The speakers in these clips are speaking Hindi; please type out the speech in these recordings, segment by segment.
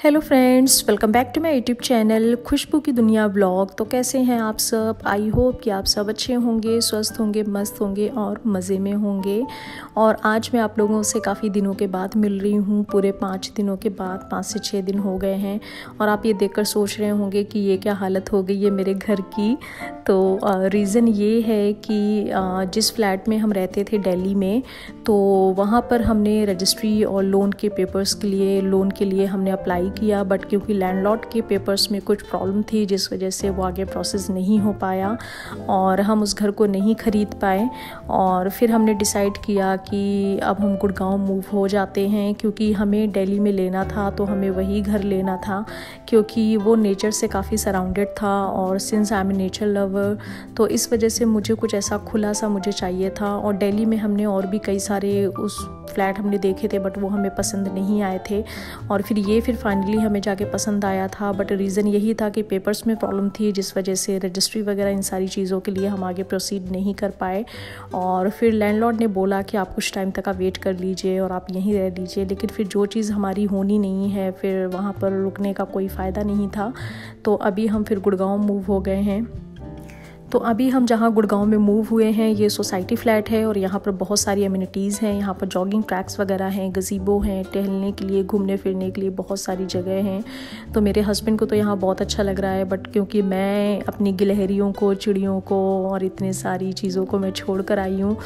Hello friends, welcome back to my YouTube channel Khushboo की दुनिया ब्लॉग। तो कैसे हैं आप सब? आई होप कि आप सब अच्छे होंगे, स्वस्थ होंगे, मस्त होंगे और मज़े में होंगे। और आज मैं आप लोगों से काफ़ी दिनों के बाद मिल रही हूँ, पूरे 5 दिनों के बाद, 5 से 6 दिन हो गए हैं। और आप ये देखकर सोच रहे होंगे कि ये क्या हालत हो गई है मेरे घर की। तो रीज़न ये है कि जिस फ्लैट में हम रहते थे दिल्ली में, तो वहाँ पर हमने रजिस्ट्री और लोन के पेपर्स के लिए हमने अप्लाई किया। बट क्योंकि लैंडलॉर्ड के पेपर्स में कुछ प्रॉब्लम थी, जिस वजह से वो आगे प्रोसेस नहीं हो पाया और हम उस घर को नहीं ख़रीद पाए। और फिर हमने डिसाइड किया कि अब हम गुड़गांव मूव हो जाते हैं, क्योंकि हमें दिल्ली में लेना था तो हमें वही घर लेना था, क्योंकि वो नेचर से काफ़ी सराउंडेड था। और since I am a nature lover, तो इस वजह से मुझे कुछ ऐसा खुला सा मुझे चाहिए था। और दिल्ली में हमने और भी कई सारे उस फ्लैट हमने देखे थे, बट वो हमें पसंद नहीं आए थे। और फिर फाइनली हमें जाके पसंद आया था। बट रीज़न यही था कि पेपर्स में प्रॉब्लम थी, जिस वजह से रजिस्ट्री वगैरह इन सारी चीज़ों के लिए हम आगे प्रोसीड नहीं कर पाए। और फिर लैंडलॉर्ड ने बोला कि आप कुछ टाइम तक आप वेट कर लीजिए और आप यहीं रह लीजिए। लेकिन फिर जो चीज़ हमारी होनी नहीं है, फिर वहाँ पर रुकने का कोई फ़ायदा नहीं था। तो अभी हम फिर गुड़गांव मूव हो गए हैं। तो अभी हम जहाँ गुड़गांव में मूव हुए हैं, ये सोसाइटी फ्लैट है और यहाँ पर बहुत सारी एमिनिटीज़ हैं। यहाँ पर जॉगिंग ट्रैक्स वगैरह हैं, गज़ीबो हैं, टहलने के लिए, घूमने फिरने के लिए बहुत सारी जगह हैं। तो मेरे हस्बैंड को तो यहाँ बहुत अच्छा लग रहा है। बट क्योंकि मैं अपनी गिलहरियों को, चिड़ियों को और इतने सारी चीज़ों को मैं छोड़ कर आई हूँ,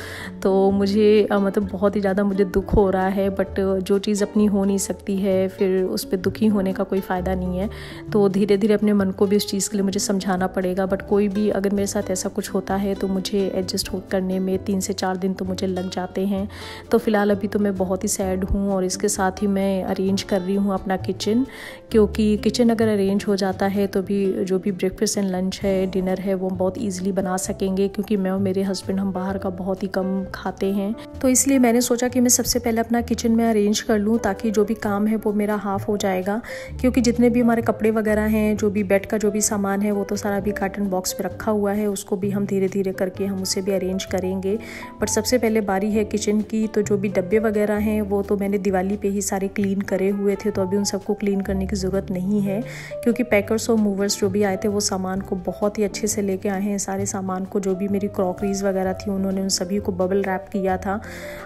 तो मुझे मतलब बहुत ही ज़्यादा मुझे दुख हो रहा है। बट जो चीज़ अपनी हो नहीं सकती है, फिर उस पर दुखी होने का कोई फ़ायदा नहीं है। तो धीरे धीरे अपने मन को भी उस चीज़ के लिए मुझे समझाना पड़ेगा। बट कोई भी अगर मेरे साथ ऐसा कुछ होता है तो मुझे एडजस्ट करने में 3 से 4 दिन तो मुझे लग जाते हैं। तो फ़िलहाल अभी तो मैं बहुत ही सैड हूँ। और इसके साथ ही मैं अरेंज कर रही हूँ अपना किचन, क्योंकि किचन अगर अरेंज हो जाता है तो भी जो भी ब्रेकफास्ट एंड लंच है, डिनर है, वो बहुत ईजिली बना सकेंगे। क्योंकि मैं और मेरे हस्बैंड हम बाहर का बहुत ही कम खाते हैं। तो इसलिए मैंने सोचा कि मैं सबसे पहले अपना किचन में अरेंज कर लूँ, ताकि जो भी काम है वो मेरा हाफ़ हो जाएगा। क्योंकि जितने भी हमारे कपड़े वगैरह हैं, जो भी बेड का जो भी सामान है, वो तो सारा भी कार्टन बॉक्स में रखा हुआ है। उसको भी हम धीरे धीरे करके हम उसे भी अरेंज करेंगे। बट सबसे पहले बारी है किचन की। तो जो भी डब्बे वगैरह हैं, वो तो मैंने दिवाली पे ही सारे क्लीन करे हुए थे, तो अभी उन सबको क्लीन करने की ज़रूरत नहीं है। क्योंकि पैकर्स और मूवर्स जो भी आए थे, वो सामान को बहुत ही अच्छे से लेके आए हैं। सारे सामान को, जो भी मेरी क्रॉकरीज वगैरह थी, उन्होंने उन सभी को बबल रैप किया था।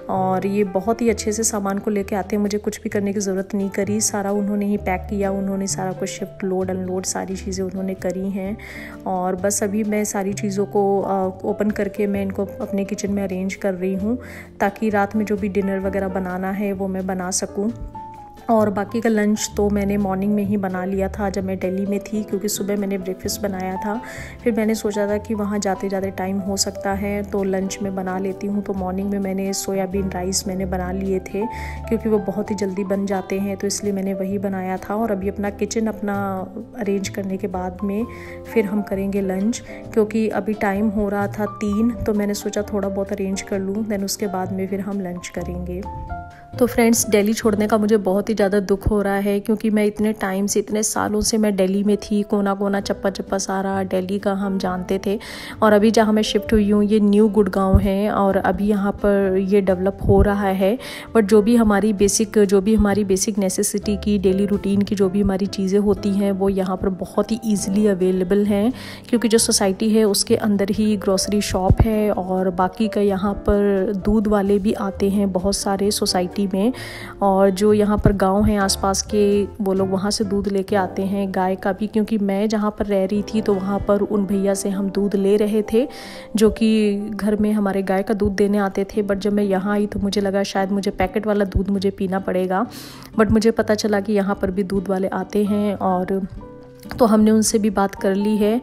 और ये बहुत ही अच्छे से सामान को लेके आते हैं, मुझे कुछ भी करने की ज़रूरत नहीं करी। सारा उन्होंने ही पैक किया, उन्होंने सारा कुछ शिफ्ट, लोड अनलोड सारी चीज़ें उन्होंने करी हैं। और बस अभी मैं सारी चीज़ों को ओपन करके मैं इनको अपने किचन में अरेंज कर रही हूँ, ताकि रात में जो भी डिनर वगैरह बनाना है वो मैं बना सकूँ। और बाकी का लंच तो मैंने मॉर्निंग में ही बना लिया था जब मैं दिल्ली में थी, क्योंकि सुबह मैंने ब्रेकफास्ट बनाया था। फिर मैंने सोचा था कि वहाँ जाते जाते टाइम हो सकता है तो लंच में बना लेती हूँ। तो मॉर्निंग में मैंने सोयाबीन राइस मैंने बना लिए थे, क्योंकि वो बहुत ही जल्दी बन जाते हैं, तो इसलिए मैंने वही बनाया था। और अभी अपना किचन अरेंज करने के बाद में फिर हम करेंगे लंच, क्योंकि अभी टाइम हो रहा था 3, तो मैंने सोचा थोड़ा बहुत अरेंज कर लूँ, देन उसके बाद में फिर हम लंच करेंगे। तो फ्रेंड्स, दिल्ली छोड़ने का मुझे बहुत ही ज़्यादा दुख हो रहा है, क्योंकि मैं इतने टाइम से, इतने सालों से मैं दिल्ली में थी। कोना कोना, चप्पा चप्पा सारा दिल्ली का हम जानते थे। और अभी जहाँ मैं शिफ्ट हुई हूँ, ये न्यू गुड़गांव है और अभी यहाँ पर ये डेवलप हो रहा है। बट जो भी हमारी बेसिक नेसेसिटी की, डेली रूटीन की जो भी हमारी चीज़ें होती हैं, वो यहाँ पर बहुत ही ईजिली अवेलेबल हैं। क्योंकि जो सोसाइटी है उसके अंदर ही ग्रोसरी शॉप है, और बाकी का यहाँ पर दूध वाले भी आते हैं बहुत सारे सोसाइटी में। और जो यहाँ पर गांव हैं आसपास के, वो लोग वहाँ से दूध लेके आते हैं, गाय का भी। क्योंकि मैं जहाँ पर रह रही थी, तो वहाँ पर उन भैया से हम दूध ले रहे थे, जो कि घर में हमारे गाय का दूध देने आते थे। बट जब मैं यहाँ आई तो मुझे लगा शायद मुझे पैकेट वाला दूध मुझे पीना पड़ेगा। बट मुझे पता चला कि यहाँ पर भी दूध वाले आते हैं, और तो हमने उनसे भी बात कर ली है।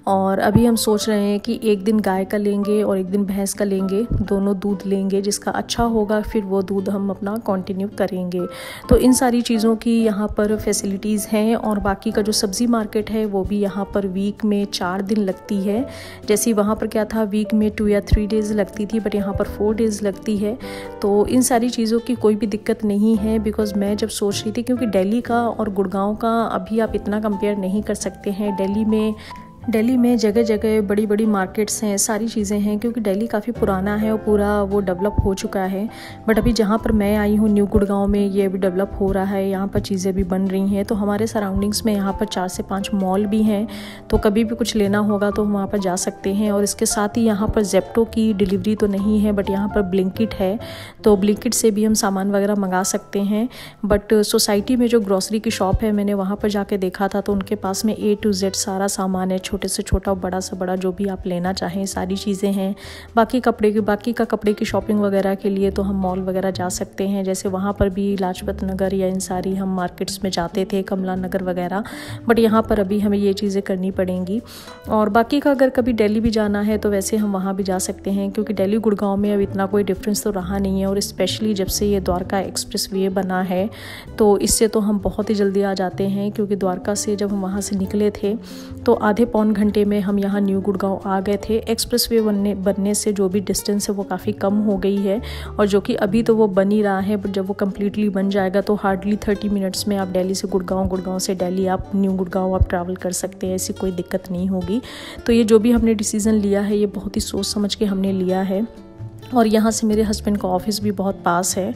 और अभी हम सोच रहे हैं कि एक दिन गाय का लेंगे और एक दिन भैंस का लेंगे, दोनों दूध लेंगे। जिसका अच्छा होगा फिर वो दूध हम अपना कंटिन्यू करेंगे। तो इन सारी चीज़ों की यहाँ पर फैसिलिटीज़ हैं। और बाकी का जो सब्ज़ी मार्केट है, वो भी यहाँ पर वीक में 4 दिन लगती है। जैसे वहाँ पर क्या था, वीक में 2 या 3 डेज़ लगती थी, बट यहाँ पर 4 डेज़ लगती है। तो इन सारी चीज़ों की कोई भी दिक्कत नहीं है। बिकॉज़ मैं जब सोच रही थी, क्योंकि दिल्ली का और गुड़गांव का अभी आप इतना कंपेयर नहीं कर सकते हैं। दिल्ली में दिल्ली में जगह जगह बड़ी बड़ी मार्केट्स हैं, सारी चीज़ें हैं, क्योंकि दिल्ली काफ़ी पुराना है और पूरा वो डेवलप हो चुका है। बट अभी जहाँ पर मैं आई हूँ न्यू गुड़गांव में, ये अभी डेवलप हो रहा है, यहाँ पर चीज़ें भी बन रही हैं। तो हमारे सराउंडिंग्स में यहाँ पर 4 से 5 मॉल भी हैं, तो कभी भी कुछ लेना होगा तो हम वहाँ पर जा सकते हैं। और इसके साथ ही यहाँ पर जेप्टो की डिलीवरी तो नहीं है, बट यहाँ पर ब्लिंकिट है, तो ब्लिंकिट से भी हम सामान वगैरह मंगा सकते हैं। बट सोसाइटी में जो ग्रॉसरी की शॉप है, मैंने वहाँ पर जाके देखा था, तो उनके पास में A to Z सारा सामान है, छोटे से छोटा, बड़ा से बड़ा, जो भी आप लेना चाहें सारी चीज़ें हैं। बाकी का कपड़े की शॉपिंग वगैरह के लिए तो हम मॉल वगैरह जा सकते हैं, जैसे वहाँ पर भी लाजपत नगर या इन सारी हम मार्केट्स में जाते थे, कमला नगर वगैरह। बट यहाँ पर अभी हमें ये चीज़ें करनी पड़ेंगी। और बाकी का अगर कभी दिल्ली भी जाना है तो वैसे हम वहाँ भी जा सकते हैं, क्योंकि दिल्ली गुड़गांव में अब इतना कोई डिफरेंस तो रहा नहीं है। और स्पेशली जब से ये द्वारका एक्सप्रेस वे बना है, तो इससे तो हम बहुत ही जल्दी आ जाते हैं, क्योंकि द्वारका से जब हम वहाँ से निकले थे तो आधे पौन घंटे में हम यहाँ न्यू गुड़गांव आ गए थे। एक्सप्रेस वे बनने से जो भी डिस्टेंस है वो काफ़ी कम हो गई है, और जो कि अभी तो वो बन ही रहा है, बट जब वो कम्प्लीटली बन जाएगा तो हार्डली 30 मिनट्स में आप दिल्ली से गुड़गांव, गुड़गांव से दिल्ली, आप न्यू गुड़गांव आप ट्रैवल कर सकते हैं, ऐसी कोई दिक्कत नहीं होगी। तो ये जो भी हमने डिसीज़न लिया है, ये बहुत ही सोच समझ के हमने लिया है। और यहाँ से मेरे हस्बैंड का ऑफ़िस भी बहुत पास है,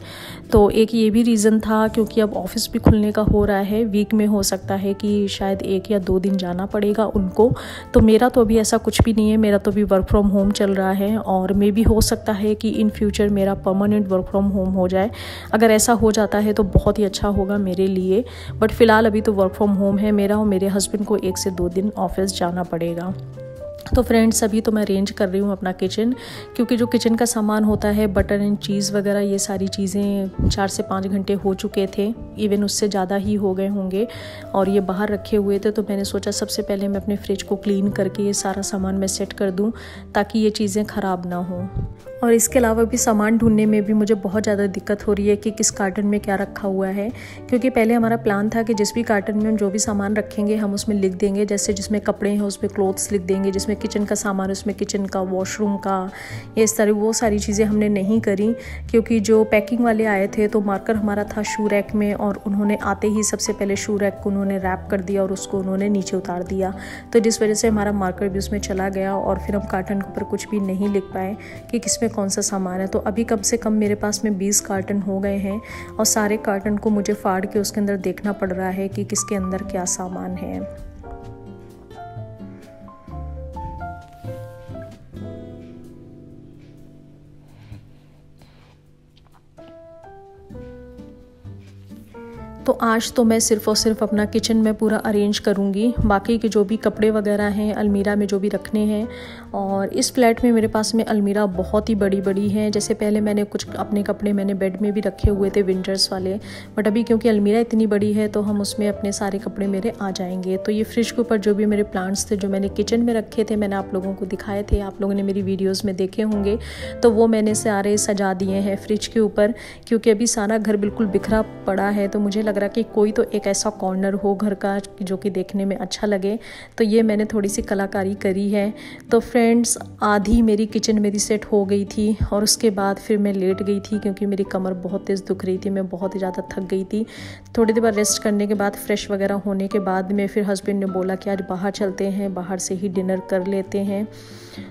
तो एक ये भी रीज़न था, क्योंकि अब ऑफ़िस भी खुलने का हो रहा है। वीक में हो सकता है कि शायद 1 या 2 दिन जाना पड़ेगा उनको। तो मेरा तो अभी ऐसा कुछ भी नहीं है, मेरा तो अभी वर्क फ्रॉम होम चल रहा है, और मे भी हो सकता है कि इन फ्यूचर मेरा परमानेंट वर्क फ्रॉम होम हो जाए। अगर ऐसा हो जाता है तो बहुत ही अच्छा होगा मेरे लिए, बट फ़िलहाल अभी तो वर्क फ्रॉम होम है मेरा, और मेरे हस्बैंड को 1 से 2 दिन ऑफ़िस जाना पड़ेगा। तो फ्रेंड्स, अभी तो मैं अरेंज कर रही हूँ अपना किचन, क्योंकि जो किचन का सामान होता है, बटर एंड चीज़ वगैरह, ये सारी चीज़ें 4 से 5 घंटे हो चुके थे, इवन उससे ज़्यादा ही हो गए होंगे, और ये बाहर रखे हुए थे। तो मैंने सोचा सबसे पहले मैं अपने फ्रिज को क्लीन करके ये सारा सामान मैं सेट कर दूँ, ताकि ये चीज़ें ख़राब ना हों। और इसके अलावा भी सामान ढूंढने में भी मुझे बहुत ज़्यादा दिक्कत हो रही है कि किस कार्टन में क्या रखा हुआ है, क्योंकि पहले हमारा प्लान था कि जिस भी कार्टन में हम जो भी सामान रखेंगे हम उसमें लिख देंगे, जैसे जिसमें कपड़े हैं उसमें क्लोथ्स लिख देंगे, जिसमें किचन का सामान उसमें किचन का, वॉशरूम का, ये इस तरह वो सारी चीज़ें हमने नहीं करी। क्योंकि जो पैकिंग वाले आए थे तो मार्कर हमारा था शू रैक में, और उन्होंने आते ही सबसे पहले शू रैक को उन्होंने रैप कर दिया और उसको उन्होंने नीचे उतार दिया, तो जिस वजह से हमारा मार्कर भी उसमें चला गया, और फिर हम कार्टन के ऊपर कुछ भी नहीं लिख पाए कि किसमें कौन सा सामान है। तो अभी कम से कम मेरे पास में 20 कार्टन हो गए हैं, और सारे कार्टन को मुझे फाड़ के उसके अंदर देखना पड़ रहा है कि किसके अंदर क्या सामान है। तो आज तो मैं सिर्फ़ और सिर्फ अपना किचन में पूरा अरेंज करूँगी, बाकी के जो भी कपड़े वगैरह हैं अलमीरा में जो भी रखने हैं। और इस फ्लैट में मेरे पास में अलमीरा बहुत ही बड़ी बड़ी है, जैसे पहले मैंने कुछ अपने कपड़े मैंने बेड में भी रखे हुए थे विंटर्स वाले, बट अभी क्योंकि अलमीरा इतनी बड़ी है तो हम उसमें अपने सारे कपड़े मेरे आ जाएंगे। तो ये फ्रिज के ऊपर जो भी मेरे प्लांट्स थे जो मैंने किचन में रखे थे, मैंने आप लोगों को दिखाए थे, आप लोगों ने मेरी वीडियोज़ में देखे होंगे, तो वो मैंने सारे सजा दिए हैं फ्रिज के ऊपर, क्योंकि अभी सारा घर बिल्कुल बिखरा पड़ा है, तो मुझे लग रहा कि कोई तो एक ऐसा कॉर्नर हो घर का जो कि देखने में अच्छा लगे, तो ये मैंने थोड़ी सी कलाकारी करी है। तो फ्रेंड्स, आधी मेरी किचन मेरी सेट हो गई थी, और उसके बाद फिर मैं लेट गई थी, क्योंकि मेरी कमर बहुत तेज़ दुख रही थी, मैं बहुत ही ज़्यादा थक गई थी। थोड़ी देर बाद रेस्ट करने के बाद, फ्रेश वगैरह होने के बाद में फिर हस्बैंड ने बोला कि आज बाहर चलते हैं, बाहर से ही डिनर कर लेते हैं।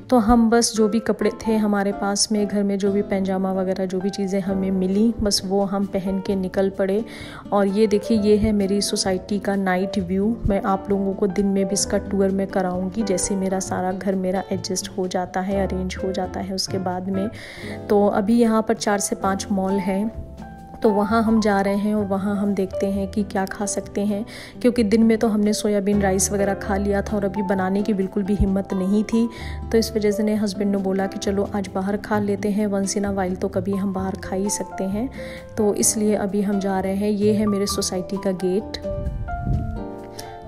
तो हम बस जो भी कपड़े थे हमारे पास में घर में, जो भी पैजामा वगैरह जो भी चीज़ें हमें मिली, बस वो हम पहन के निकल पड़े। और ये देखिए, ये है मेरी सोसाइटी का नाइट व्यू। मैं आप लोगों को दिन में भी इसका टूर में कराऊंगी, जैसे मेरा सारा घर मेरा एडजस्ट हो जाता है, अरेंज हो जाता है उसके बाद में। तो अभी यहाँ पर 4 से 5 मॉल हैं, तो वहाँ हम जा रहे हैं, और वहाँ हम देखते हैं कि क्या खा सकते हैं, क्योंकि दिन में तो हमने सोयाबीन राइस वगैरह खा लिया था, और अभी बनाने की बिल्कुल भी हिम्मत नहीं थी। तो इस वजह से हस्बैंड ने बोला कि चलो आज बाहर खा लेते हैं, वंस इन अ वाइल तो कभी हम बाहर खा ही सकते हैं। तो इसलिए अभी हम जा रहे हैं। ये है मेरे सोसाइटी का गेट,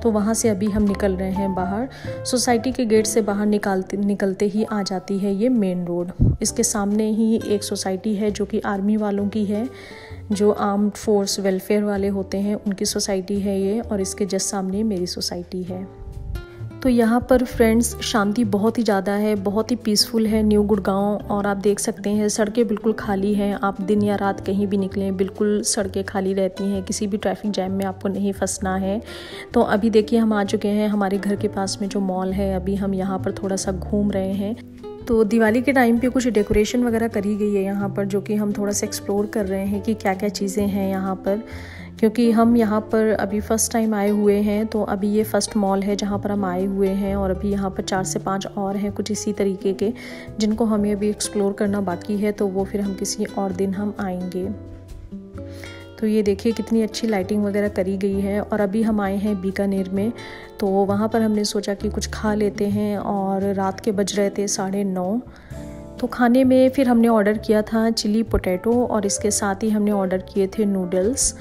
तो वहाँ से अभी हम निकल रहे हैं बाहर। सोसाइटी के गेट से बाहर निकलते ही आ जाती है ये मेन रोड। इसके सामने ही एक सोसाइटी है जो कि आर्मी वालों की है, जो आर्म्ड फोर्स वेलफेयर वाले होते हैं, उनकी सोसाइटी है ये, और इसके जस्ट सामने मेरी सोसाइटी है। तो यहाँ पर फ्रेंड्स शांति बहुत ही ज़्यादा है, बहुत ही पीसफुल है न्यू गुड़गांव। और आप देख सकते हैं सड़कें बिल्कुल खाली हैं। आप दिन या रात कहीं भी निकलें बिल्कुल सड़कें खाली रहती हैं, किसी भी ट्रैफिक जैम में आपको नहीं फंसना है। तो अभी देखिए हम आ चुके हैं हमारे घर के पास में जो मॉल है, अभी हम यहाँ पर थोड़ा सा घूम रहे हैं। तो दिवाली के टाइम पे कुछ डेकोरेशन वगैरह करी गई है यहाँ पर, जो कि हम थोड़ा सा एक्सप्लोर कर रहे हैं कि क्या क्या चीज़ें हैं यहाँ पर, क्योंकि हम यहाँ पर अभी फ़र्स्ट टाइम आए हुए हैं। तो अभी ये फ़र्स्ट मॉल है जहाँ पर हम आए हुए हैं, और अभी यहाँ पर 4 से 5 और हैं कुछ इसी तरीके के, जिनको हमें अभी एक्सप्लोर करना बाकी है। तो वो फिर हम किसी और दिन हम आएंगे। तो ये देखिए कितनी अच्छी लाइटिंग वगैरह करी गई है। और अभी हम आए हैं बीकानेर में, तो वहाँ पर हमने सोचा कि कुछ खा लेते हैं, और रात के बज रहे थे 9:30। तो खाने में फिर हमने ऑर्डर किया था चिली पोटैटो, और इसके साथ ही हमने ऑर्डर किए थे नूडल्स।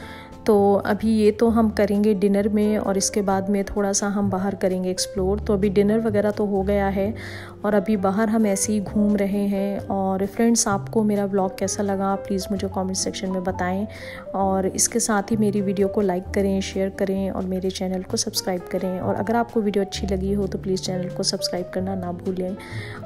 तो अभी ये तो हम करेंगे डिनर में, और इसके बाद में थोड़ा सा हम बाहर करेंगे एक्सप्लोर। तो अभी डिनर वगैरह तो हो गया है, और अभी बाहर हम ऐसे ही घूम रहे हैं। और फ्रेंड्स आपको मेरा व्लॉग कैसा लगा प्लीज़ मुझे कमेंट सेक्शन में बताएं, और इसके साथ ही मेरी वीडियो को लाइक करें, शेयर करें, और मेरे चैनल को सब्सक्राइब करें। और अगर आपको वीडियो अच्छी लगी हो तो प्लीज़ चैनल को सब्सक्राइब करना ना भूलें।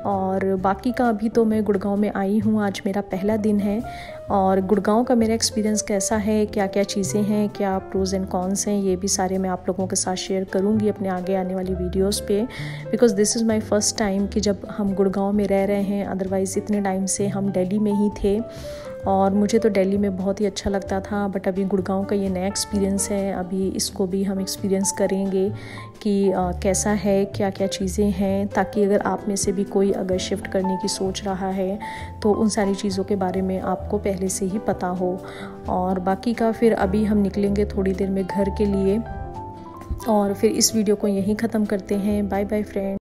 और बाकी का अभी तो मैं गुड़गांव में आई हूँ, आज मेरा पहला दिन है, और गुड़गांव का मेरा एक्सपीरियंस कैसा है, क्या क्या चीज़ें हैं, क्या प्रोज एंड कॉन्स हैं, ये भी सारे मैं आप लोगों के साथ शेयर करूँगी अपने आगे आने वाली वीडियोस पे। Because this is my first time कि जब हम गुड़गांव में रह रहे हैं। अदरवाइज़ इतने टाइम से हम दिल्ली में ही थे, और मुझे तो दिल्ली में बहुत ही अच्छा लगता था। बट अभी गुड़गांव का ये नया एक्सपीरियंस है, अभी इसको भी हम एक्सपीरियंस करेंगे कि कैसा है, क्या क्या चीज़ें हैं, ताकि अगर आप में से भी कोई अगर शिफ्ट करने की सोच रहा है तो उन सारी चीज़ों के बारे में आपको पहले से ही पता हो। और बाकी का फिर अभी हम निकलेंगे थोड़ी देर में घर के लिए, और फिर इस वीडियो को यहीं ख़त्म करते हैं। Bye bye friend.